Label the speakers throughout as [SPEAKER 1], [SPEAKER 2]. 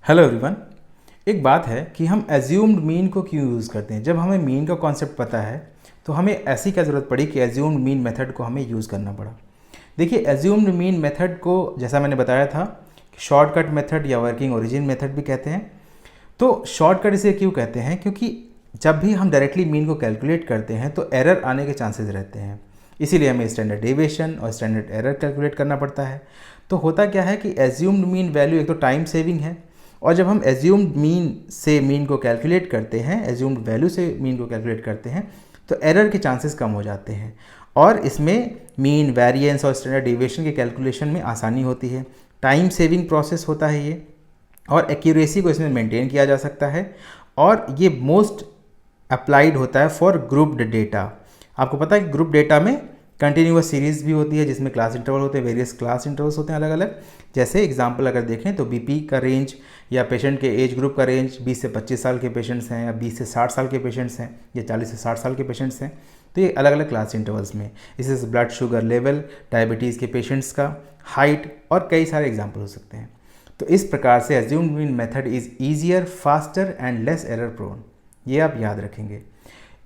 [SPEAKER 1] Hello everyone. एक बात है कि हम एज्यूम्ड मीन को क्यों यूज़ करते हैं। जब हमें मीन का कॉन्सेप्ट पता है तो हमें ऐसी क्या ज़रूरत पड़ी कि एज्यूम्ड मीन मेथड को हमें यूज़ करना पड़ा। देखिए, एज्यूम्ड मीन मेथड को जैसा मैंने बताया था कि शॉर्टकट मेथड या वर्किंग ओरिजिन मेथड भी कहते हैं। तो शॉर्टकट इसे क्यों कहते हैं? क्योंकि जब भी हम डायरेक्टली मीन को कैलकुलेट करते हैं तो एरर आने के चांसेस रहते हैं, इसीलिए हमें स्टैंडर्ड डेविएशन और स्टैंडर्ड एरर कैलकुलेट करना पड़ता है। तो होता क्या है कि एज्यूम्ड मीन वैल्यू एक तो टाइम सेविंग है, और जब हम एज्यूम्ड मीन से मीन को कैलकुलेट करते हैं, एज्यूम्ड वैल्यू से मीन को कैलकुलेट करते हैं, तो एरर के चांसेस कम हो जाते हैं और इसमें मीन, वेरिएंस और स्टैंडर्ड डेविएशन के कैलकुलेशन में आसानी होती है। टाइम सेविंग प्रोसेस होता है ये, और एक्यूरेसी को इसमें मेंटेन किया जा सकता है, और ये मोस्ट अप्लाइड होता है फॉर ग्रुप्ड डेटा। आपको पता है कि ग्रुप डेटा में कंटिन्यूअस सीरीज़ भी होती है जिसमें क्लास इंटरवल होते हैं, वेरियस क्लास इंटरवल्स होते हैं अलग अलग। जैसे एग्जांपल अगर देखें तो बीपी का रेंज या पेशेंट के एज ग्रुप का रेंज 20 से 25 साल के पेशेंट्स हैं, या 20 से 60 साल के पेशेंट्स हैं, या 40 से 60 साल के पेशेंट्स हैं। तो ये अलग अलग क्लास इंटरवल्स में, इसे ब्लड शुगर लेवल, डायबिटीज़ के पेशेंट्स का, हाइट और कई सारे एग्जाम्पल हो सकते हैं। तो इस प्रकार से assumed mean method is easier, faster and less error prone. ये आप याद रखेंगे।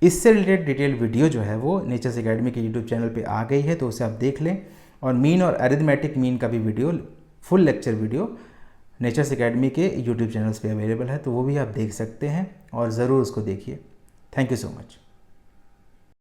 [SPEAKER 1] इससे रिलेटेड डिटेल वीडियो जो है वो नेचर्स एकेडमी के यूट्यूब चैनल पे आ गई है, तो उसे आप देख लें। और मीन और अरिथमेटिक मीन का भी video, full lecture video nature's academy के यूट्यूब चैनल्स पे अवेलेबल है, तो वो भी आप देख सकते हैं और ज़रूर उसको देखिए। Thank you so much.